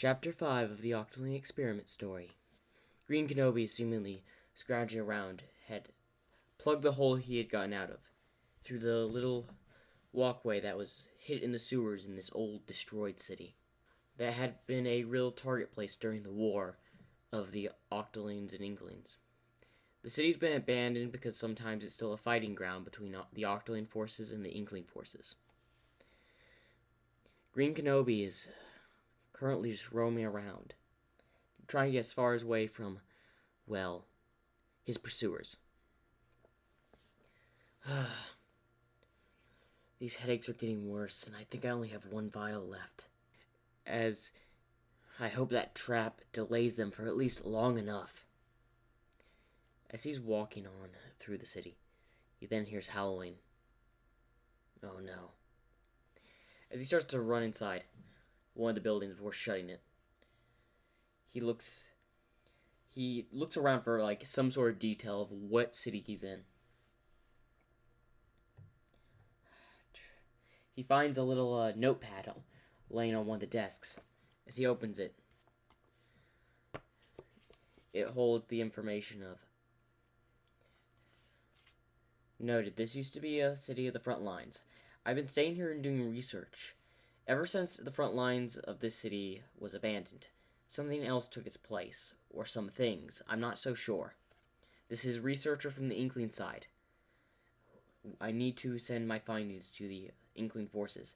Chapter 5 of the Octoling Experiment story. Greenkenobi, seemingly scrounging around, had plugged the hole he had gotten out of through the little walkway that was hid in the sewers in this old, destroyed city that had been a real target place during the war of the Octolings and Inklings. The city's been abandoned because sometimes it's still a fighting ground between the Octoling forces and the Inkling forces. Greenkenobi is currently just roaming around, trying to get as far away from, well, his pursuers. These headaches are getting worse, and I think I only have one vial left. As I hope that trap delays them for at least long enough. As he's walking on through the city, he then hears howling. Oh no. As he starts to run inside one of the buildings before shutting it, he looks around for some sort of detail of what city he's in. He finds a little notepad laying on one of the desks. As he opens it, it holds the information of: noted, this used to be a city of the front lines. I've been staying here and doing research. Ever since the front lines of this city was abandoned, something else took its place, or some things. I'm not so sure. This is a researcher from the Inkling side. I need to send my findings to the Inkling forces.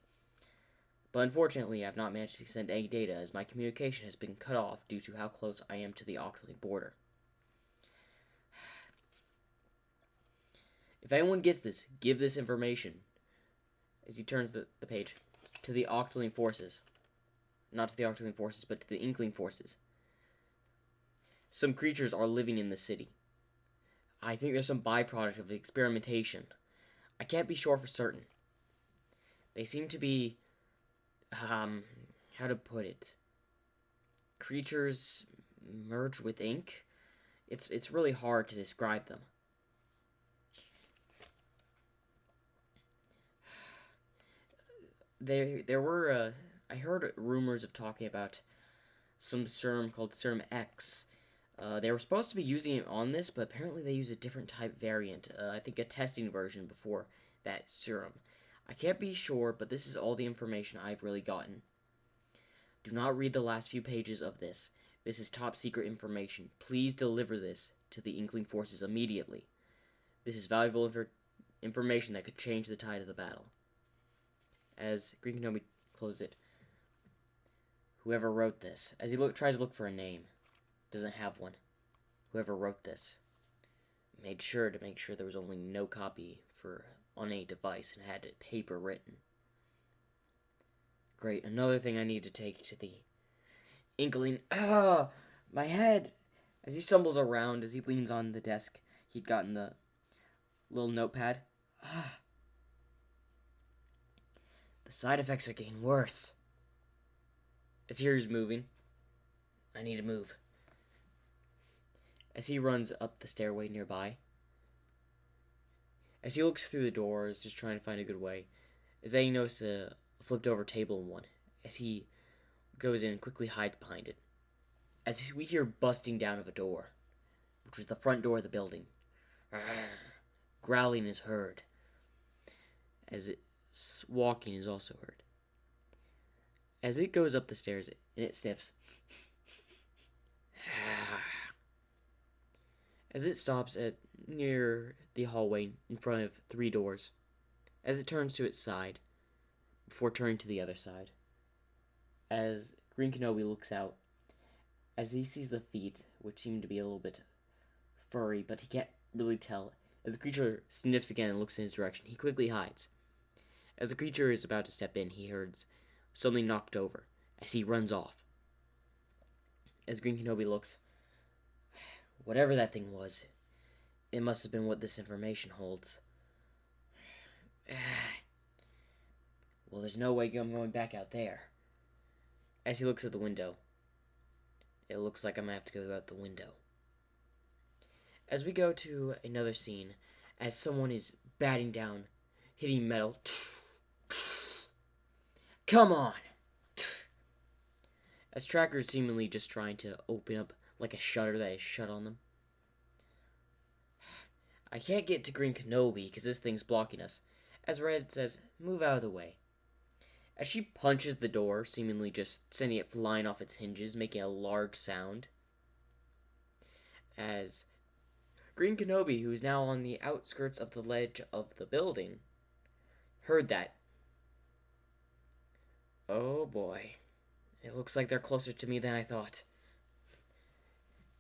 But unfortunately, I've not managed to send any data as my communication has been cut off due to how close I am to the Octoling border. If anyone gets this, give this information. As he turns the page to the Octoling forces. Not to the Octoling forces, but to the Inkling forces. Some creatures are living in the city. I think they're some byproduct of the experimentation. I can't be sure for certain. They seem to be, how to put it, creatures merged with ink. It's really hard to describe them. There were, I heard rumors of talking about some serum called Serum X. They were supposed to be using it on this, but apparently they use a different type variant. I think a testing version before that serum. I can't be sure, but this is all the information I've really gotten. Do not read the last few pages of this. This is top secret information. Please deliver this to the Inkling forces immediately. This is valuable information that could change the tide of the battle. As Greenkenobi closes it, whoever wrote this, as he tries to look for a name, doesn't have one. Whoever wrote this made sure to make sure there was only no copy on a device and had it paper written. Great, another thing I need to take to the Inkling. My head! As he stumbles around, as he leans on the desk, he'd gotten the little notepad. The side effects are getting worse. As he hears moving, I need to move. As he runs up the stairway nearby, as he looks through the doors, just trying to find a good way, as he notices a flipped over table in one, as he goes in and quickly hides behind it. As we hear busting down of a door, which was the front door of the building. Growling is heard, as walking is also heard. As it goes up the stairs, and it sniffs. As it stops near the hallway in front of 3 doors, as it turns to its side, before turning to the other side, as Greenkenobi looks out, as he sees the feet, which seem to be a little bit furry, but he can't really tell. As the creature sniffs again and looks in his direction, he quickly hides. As the creature is about to step in, he hears something knocked over, as he runs off. As Greenkenobi looks, whatever that thing was, it must have been what this information holds. Well, there's no way I'm going back out there. As he looks at the window, it looks like I'm going to have to go out the window. As we go to another scene, as someone is batting down, hitting metal. Come on! as Tracker's seemingly just trying to open up like a shutter that is shut on them. I can't get to Greenkenobi because this thing's blocking us. As Red says, move out of the way. As she punches the door, seemingly just sending it flying off its hinges, making a large sound. As Greenkenobi, who is now on the outskirts of the ledge of the building, heard that. Oh boy. It looks like they're closer to me than I thought.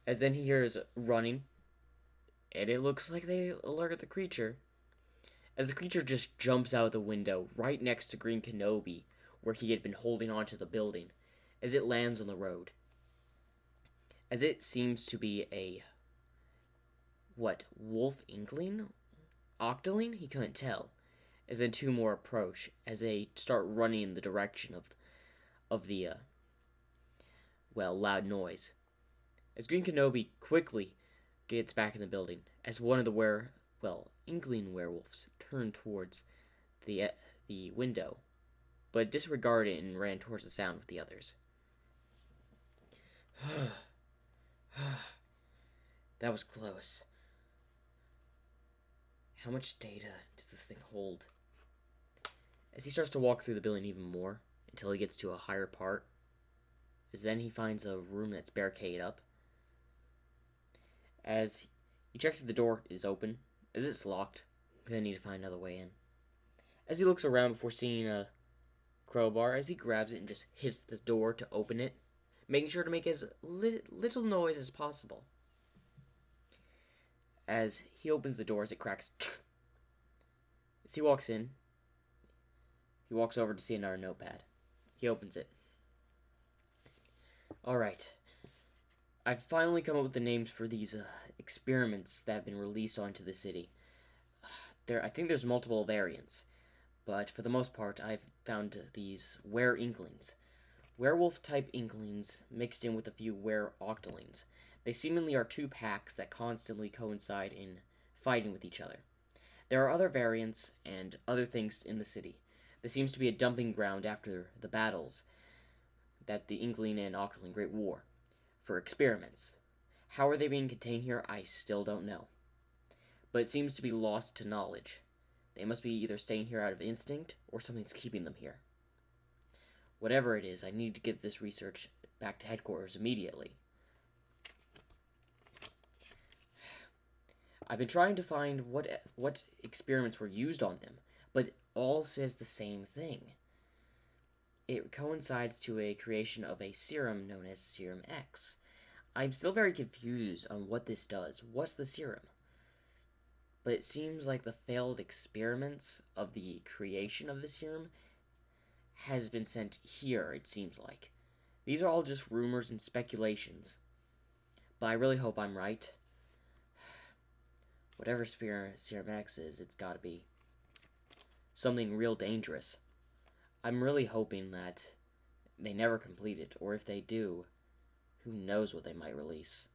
As then he hears running, and it looks like they alert the creature. As the creature just jumps out the window right next to Greenkenobi, where he had been holding onto the building, as it lands on the road. As it seems to be a wolf inkling? Octoling? He couldn't tell. As then two more approach, as they start running in the direction of the loud noise. As Greenkenobi quickly gets back in the building, as one of the inkling werewolves turned towards the window, but disregarded it and ran towards the sound with the others. That was close. How much data does this thing hold? As he starts to walk through the building even more, until he gets to a higher part, as then he finds a room that's barricaded up. As he checks if the door is open, as it's locked, gonna need to find another way in. As he looks around before seeing a crowbar, as he grabs it and just hits the door to open it, making sure to make as little noise as possible. As he opens the door, as it cracks. As he walks in, he walks over to see another notepad. He opens it. Alright. I've finally come up with the names for these experiments that have been released onto the city. I think there's multiple variants, but for the most part, I've found these were-inklings. Werewolf-type inklings mixed in with a few were-octolings. They seemingly are two packs that constantly coincide in fighting with each other. There are other variants and other things in the city. There seems to be a dumping ground after the battles that the Inkling and Octoling Great War for experiments. How are they being contained here? I still don't know. But it seems to be lost to knowledge. They must be either staying here out of instinct or something's keeping them here. Whatever it is, I need to get this research back to headquarters immediately. I've been trying to find what experiments were used on them, but it all says the same thing. It coincides to a creation of a serum known as Serum X. I'm still very confused on what this does. What's the serum? But it seems like the failed experiments of the creation of the serum has been sent here, it seems like. These are all just rumors and speculations. But I really hope I'm right. Whatever Serum X is, it's gotta be something real dangerous. I'm really hoping that they never complete it, or if they do, who knows what they might release.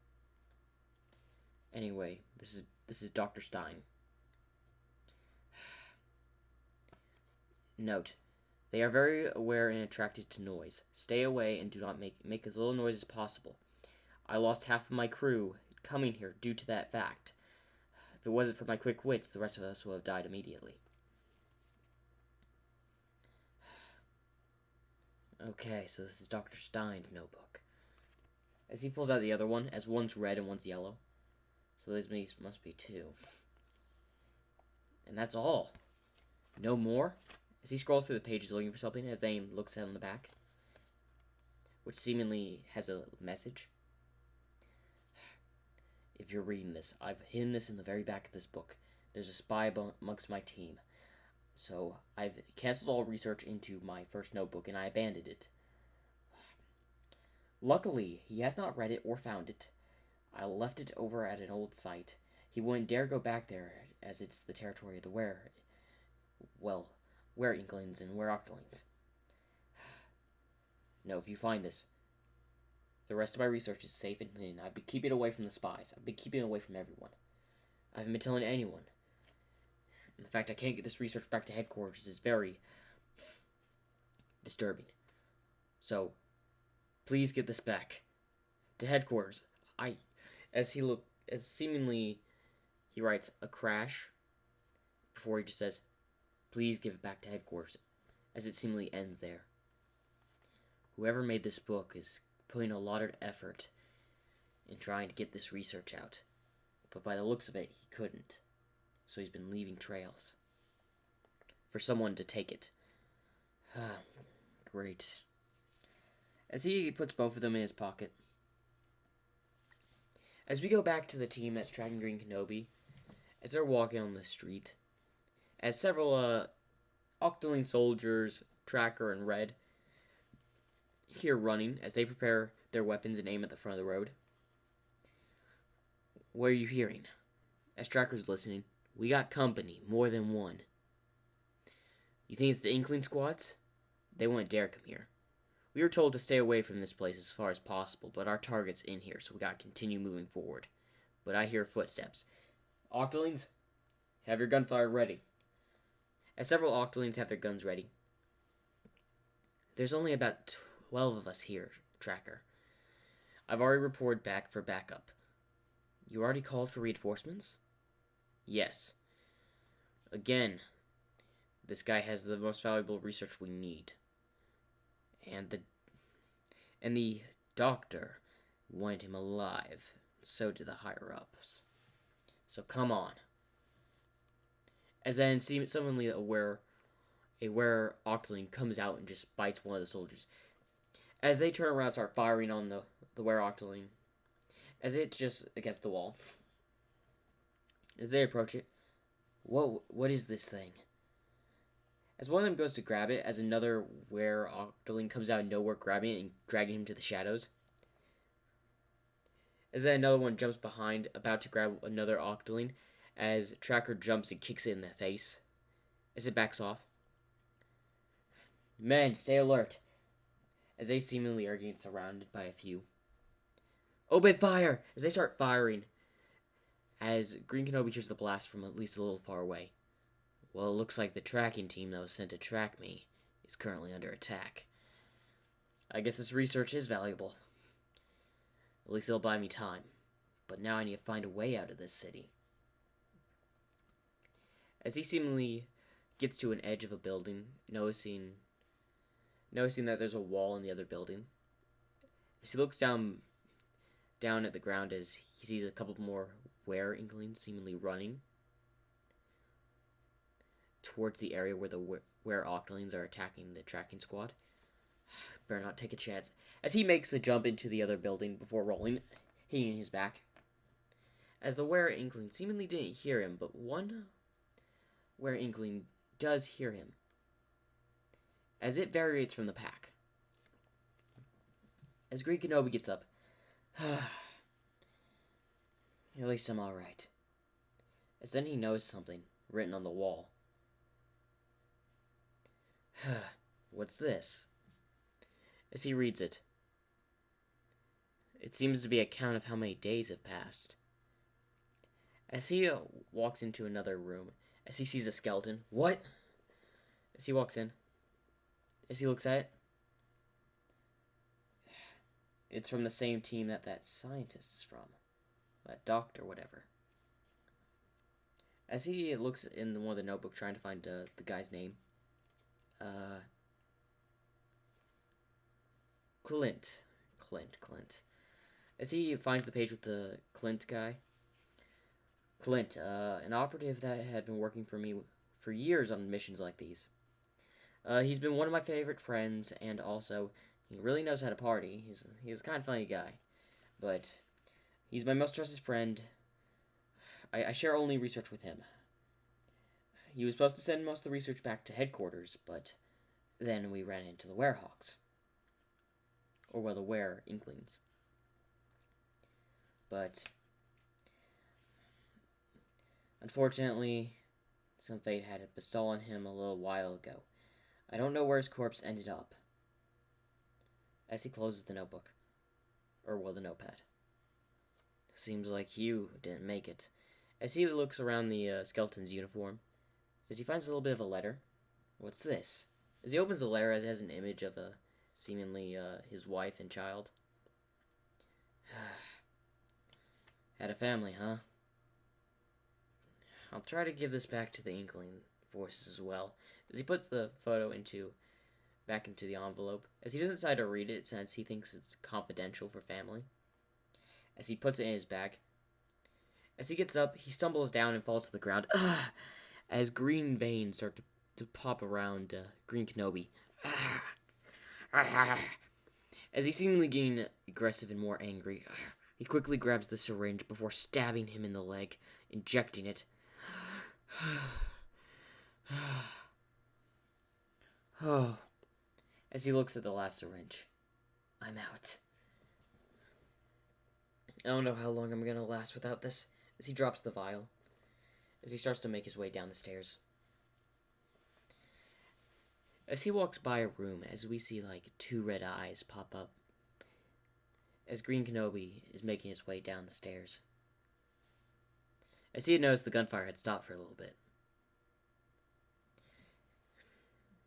Anyway, this is Dr. Stein. Note, they are very aware and attracted to noise. Stay away and do not make as little noise as possible. I lost half of my crew coming here due to that fact. If it wasn't for my quick wits, the rest of us would have died immediately. Okay, so this is Dr. Stein's notebook. As he pulls out the other one, as one's red and one's yellow. So these must be two. And that's all. No more? As he scrolls through the pages looking for something, as Zane looks on the back, which seemingly has a message. If you're reading this, I've hidden this in the very back of this book. There's a spy amongst my team. So I've canceled all research into my first notebook and I abandoned it. Luckily, he has not read it or found it. I left it over at an old site. He wouldn't dare go back there, as it's the territory of the were-inklings and were-octolings. No, if you find this, the rest of my research is safe and hidden. I've been keeping it away from the spies. I've been keeping it away from everyone. I haven't been telling anyone. And the fact I can't get this research back to headquarters is very disturbing. So, Please get this back to headquarters. I, as seemingly, he writes a crash before he just says, please give it back to headquarters, as it seemingly ends there. Whoever made this book is putting a lot of effort in trying to get this research out, but by the looks of it, he couldn't. So he's been leaving trails for someone to take it. Great. As he puts both of them in his pocket. As we go back to the team that's tracking Greenkenobi, as they're walking on the street, as several Octoling soldiers, Tracker and Red, hear running as they prepare their weapons and aim at the front of the road. What are you hearing? As Tracker's listening, we got company, more than one. You think it's the Inkling squads? They wouldn't dare come here. We were told to stay away from this place as far as possible, but our target's in here, so we gotta continue moving forward. But I hear footsteps. Octolings, have your gunfire ready. As several Octolings have their guns ready. There's only about 12 of us here, Tracker. I've already reported back for backup. You already called for reinforcements? Yes. Again, this guy has the most valuable research we need. And the doctor wanted him alive. So did the higher-ups. So come on. As then suddenly a were Octoling comes out and just bites one of the soldiers. As they turn around and start firing on the were Octoling. As it just against the wall. As they approach it. Whoa, what is this thing? As one of them goes to grab it, as another were Octoling comes out of nowhere, grabbing it and dragging him to the shadows. As then another one jumps behind, about to grab another Octoling, as Tracker jumps and kicks it in the face. As it backs off. Men, stay alert. As they seemingly are getting surrounded by a few. Open fire! As they start firing. As Greenkenobi hears the blast from at least a little far away. Well, it looks like the tracking team that was sent to track me is currently under attack. I guess this research is valuable. At least it'll buy me time. But now I need to find a way out of this city. As he seemingly gets to an edge of a building, noticing that there's a wall in the other building. As he looks down at the ground, as he sees a couple more were Inklings seemingly running towards the area where the were Octolings are attacking the tracking squad. Better not take a chance. As he makes the jump into the other building before rolling, hitting his back. As the were Inkling seemingly didn't hear him, but one were Inkling does hear him. As it variates from the pack. As Greenkenobi gets up. At least I'm alright. As then he knows something written on the wall. What's this? As he reads it. It seems to be a count of how many days have passed. As he walks into another room, as he sees a skeleton. What? As he walks in. As he looks at it. It's from the same team that scientist is from. That doctor, whatever. As he looks in one of the notebooks trying to find the guy's name. Clint. As he finds the page with the Clint guy. Clint, an operative that had been working for me for years on missions like these. He's been one of my favorite friends, and also, he really knows how to party. He's a kind of funny guy. But he's my most trusted friend. I share only research with him. He was supposed to send most of the research back to headquarters, but then we ran into the Werehawks. Or, well, the Were Inklings. But unfortunately, some fate had befallen him a little while ago. I don't know where his corpse ended up. As he closes the notebook. Or, well, the notepad. Seems like you didn't make it. As he looks around the skeleton's uniform, as he finds a little bit of a letter. What's this? As he opens the letter, as it has an image of a seemingly his wife and child. Had a family, huh? I'll try to give this back to the Inkling forces as well, as he puts the photo back into the envelope, as he doesn't decide to read it since he thinks it's confidential for family. As he puts it in his bag. As he gets up, he stumbles down and falls to the ground. As green veins start to pop around Greenkenobi. As he's seemingly getting aggressive and more angry, he quickly grabs the syringe before stabbing him in the leg, injecting it. Oh. As he looks at the last syringe. I'm out. I don't know how long I'm gonna last without this. As he drops the vial. As he starts to make his way down the stairs. As he walks by a room, as we see like 2 red eyes pop up. As Greenkenobi is making his way down the stairs. As he had noticed the gunfire had stopped for a little bit.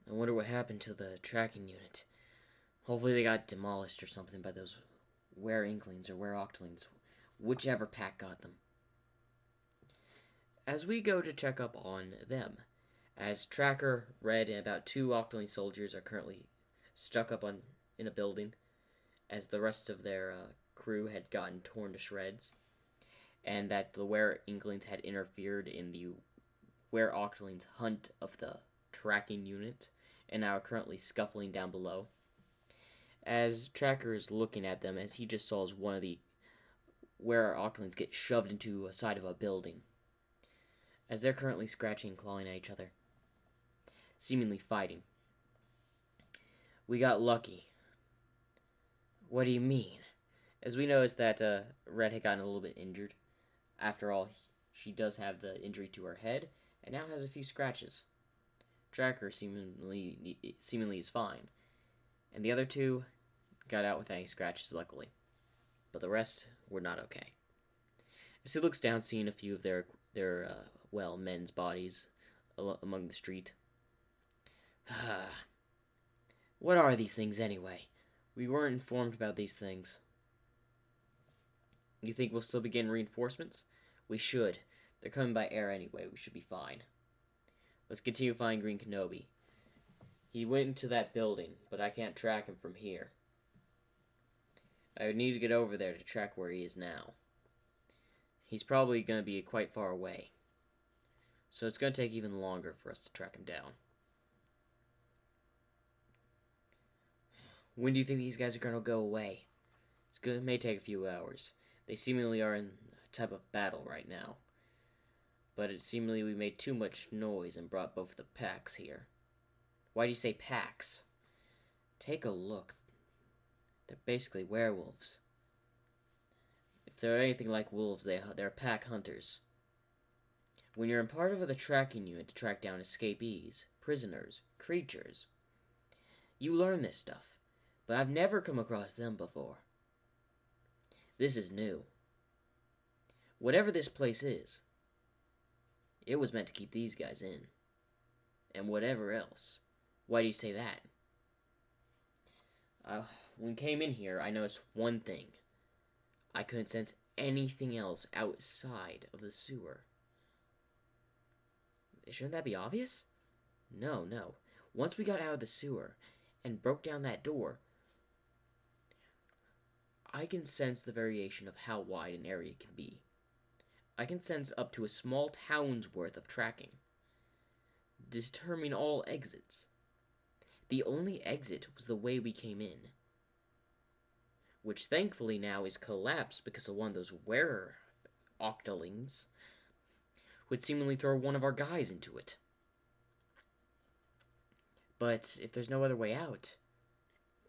I wonder what happened to the tracking unit. Hopefully they got demolished or something by those Inklings or Octolings, whichever pack got them. As we go to check up on them, as Tracker, Red, and about 2 Octoling soldiers are currently stuck up in a building, as the rest of their crew had gotten torn to shreds, and that the Inklings had interfered in the Octolings' hunt of the tracking unit, and now are currently scuffling down below. As Tracker is looking at them, as he just saw as one of the Octolings get shoved into a side of a building, as they're currently scratching and clawing at each other, seemingly fighting. We got lucky. What do you mean? As we noticed that Red had gotten a little bit injured. After all, she does have the injury to her head, and now has a few scratches. Tracker seemingly is fine, and the other 2 got out without any scratches, luckily. But the rest were not okay. As he looks down, seeing a few of their men's bodies among the street. What are these things anyway? We weren't informed about these things. You think we'll still be getting reinforcements? We should. They're coming by air anyway. We should be fine. Let's continue finding Greenkenobi. He went into that building, but I can't track him from here. I would need to get over there to track where he is now. He's probably going to be quite far away. So it's going to take even longer for us to track him down. When do you think these guys are going to go away? It may take a few hours. They seemingly are in a type of battle right now. But it seemingly we made too much noise and brought both the packs here. Why do you say packs? Take a look. They're basically werewolves. If they're anything like wolves, they're pack hunters. When you're in part of the tracking unit to track down escapees, prisoners, creatures, you learn this stuff. But I've never come across them before. This is new. Whatever this place is, it was meant to keep these guys in. And whatever else. Why do you say that? When I came in here, I noticed one thing. I couldn't sense anything else outside of the sewer. Shouldn't that be obvious? No. Once we got out of the sewer and broke down that door, I can sense the variation of how wide an area can be. I can sense up to a small town's worth of tracking, determining all exits. The only exit was the way we came in, which thankfully now is collapsed because of one of those Octolings would seemingly throw one of our guys into it. But if there's no other way out,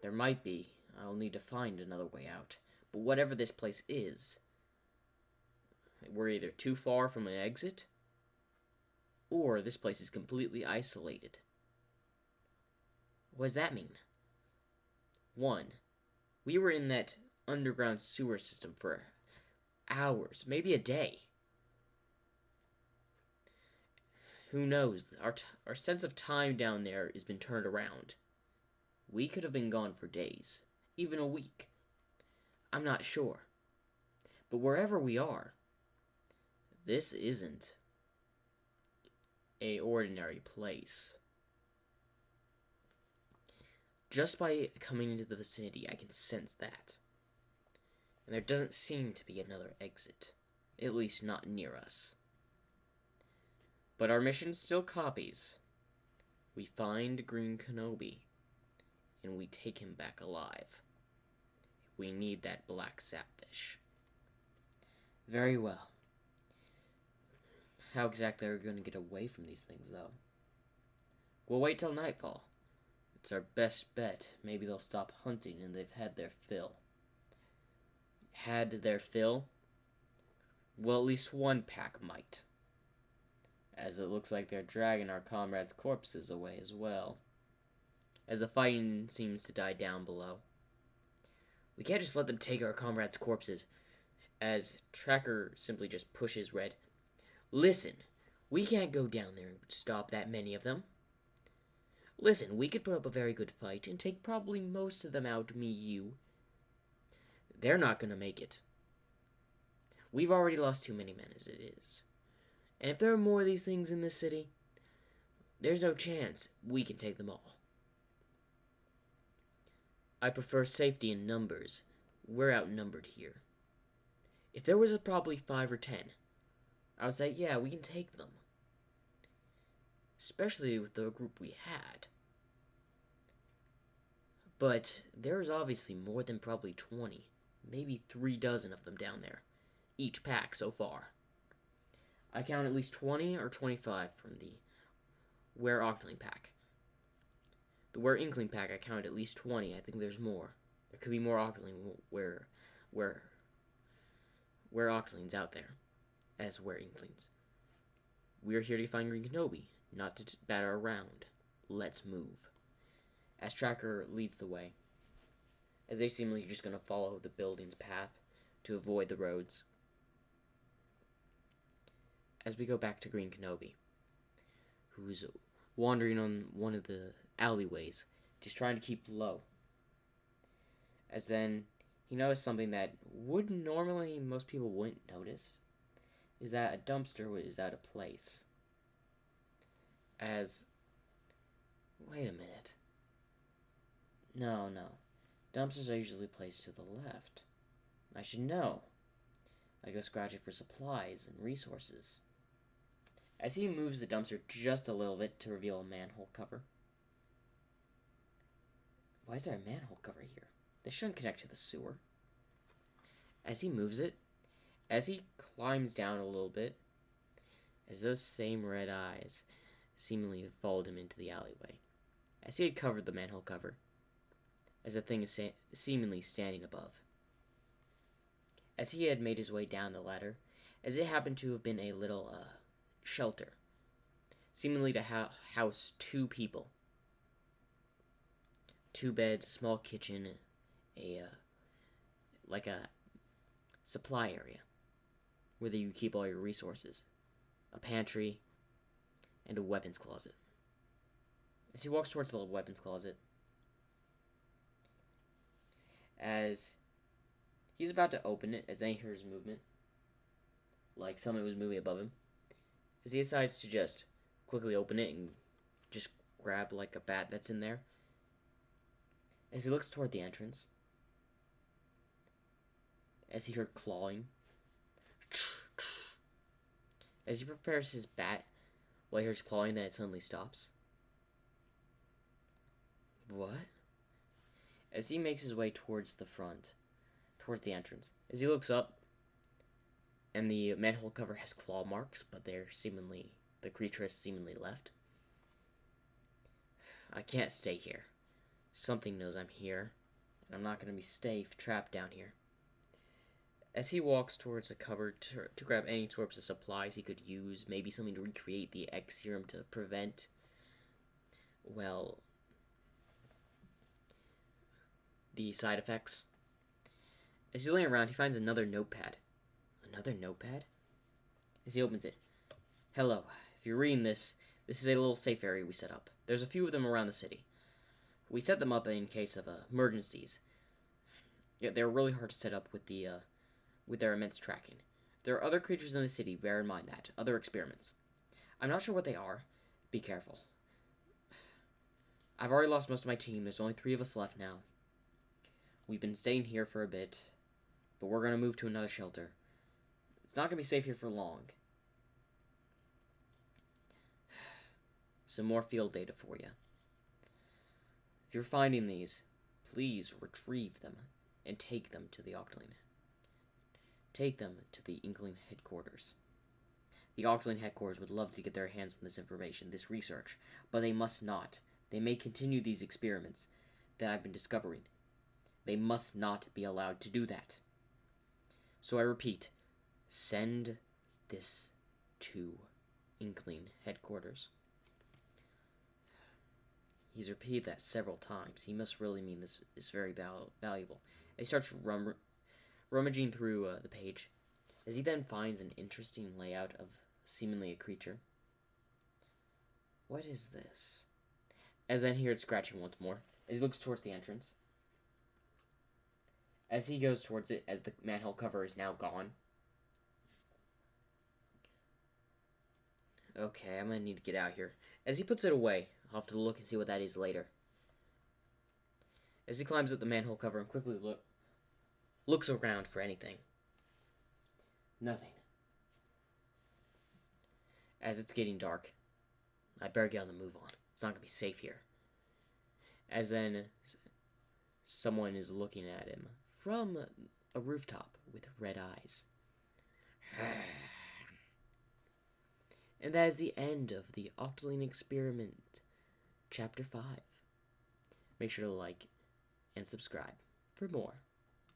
there might be. I'll need to find another way out. But whatever this place is, we're either too far from an exit, or this place is completely isolated. What does that mean? 1. We were in that underground sewer system for hours, maybe a day. Who knows? Our sense of time down there has been turned around. We could have been gone for days, even a week. I'm not sure. But wherever we are, this isn't a ordinary place. Just by coming into the vicinity, I can sense that. And there doesn't seem to be another exit, at least not near us. But our mission still copies. We find Greenkenobi, and we take him back alive. We need that black sapfish. Very well. How exactly are we going to get away from these things, though? We'll wait till nightfall. It's our best bet. Maybe they'll stop hunting and they've had their fill. Had their fill? Well, at least one pack might. As it looks like they're dragging our comrades' corpses away as well. As the fighting seems to die down below. We can't just let them take our comrades' corpses. As Tracker simply just pushes Red. Listen, we can't go down there and stop that many of them. Listen, we could put up a very good fight and take probably most of them out, me, you. They're not gonna make it. We've already lost too many men as it is. And if there are more of these things in this city, there's no chance we can take them all. I prefer safety in numbers. We're outnumbered here. If there was probably 5 or 10, I would say, yeah, we can take them. Especially with the group we had. But there's obviously more than probably 20, maybe 3 dozen of them down there. Each pack so far. I count at least 20 or 25 from the Were Octoling pack. The Were Inkling pack, I count at least 20. I think there's more. There could be more Octoling Were Octolings out there as Were Inklings. We're here to find Greenkenobi, not to batter around. Let's move. As Tracker leads the way, as they seemingly just going to follow the building's path to avoid the roads. As we go back to Greenkenobi, who's wandering on one of the alleyways, just trying to keep low. As then he noticed something that would normally most people wouldn't notice, is that a dumpster is out of place. As, wait a minute. No. Dumpsters are usually placed to the left. I should know. I go scratching for supplies and resources. As he moves the dumpster just a little bit to reveal a manhole cover. Why is there a manhole cover here? This shouldn't connect to the sewer. As he moves it, as he climbs down a little bit, as those same red eyes seemingly followed him into the alleyway, as he had covered the manhole cover, as the thing is seemingly standing above. As he had made his way down the ladder, as it happened to have been a little shelter, seemingly to house 2 people. 2 beds, a small kitchen, like a supply area where you keep all your resources, a pantry, and a weapons closet. As he walks towards the little weapons closet, as he's about to open it, as then he hears movement, like someone was moving above him, as he decides to just quickly open it and just grab like a bat that's in there. As he looks toward the entrance, as he heard clawing, as he prepares his bat, while he hears clawing, then it suddenly stops. What? As he makes his way towards the front, towards the entrance, as he looks up, and the manhole cover has claw marks, but the creature has seemingly left. I can't stay here. Something knows I'm here, and I'm not going to be safe trapped down here. As he walks towards a cupboard to grab any sorts of supplies he could use, maybe something to recreate the X serum to prevent, well, the side effects. As he's laying around, he finds another notepad. Another notepad? As he opens it. Hello. If you're reading this, this is a little safe area we set up. There's a few of them around the city. We set them up in case of emergencies. Yeah, they're really hard to set up with their immense tracking. There are other creatures in the city, bear in mind that. Other experiments. I'm not sure what they are. Be careful. I've already lost most of my team. There's only 3 of us left now. We've been staying here for a bit, but we're going to move to another shelter. It's not going to be safe here for long. Some more field data for you. If you're finding these, please retrieve them and take them to the Octoling. Take them to the Inkling headquarters. The Octoling headquarters would love to get their hands on this information, this research, but they must not. They may continue these experiments that I've been discovering. They must not be allowed to do that. So I repeat, send this to Inkling headquarters. He's repeated that several times. He must really mean this is very valuable. He starts rummaging through the page, as he then finds an interesting layout of seemingly a creature. What is this? As then he heard scratching once more, as he looks towards the entrance. As he goes towards it, as the manhole cover is now gone. Okay, I'm gonna need to get out here. As he puts it away, I'll have to look and see what that is later. As he climbs up the manhole cover and quickly looks around for anything. Nothing. As it's getting dark, I better get on the move on. It's not gonna be safe here. As then someone is looking at him from a rooftop with red eyes. And that is the end of the Octoling Experiment, Chapter 5. Make sure to like and subscribe for more.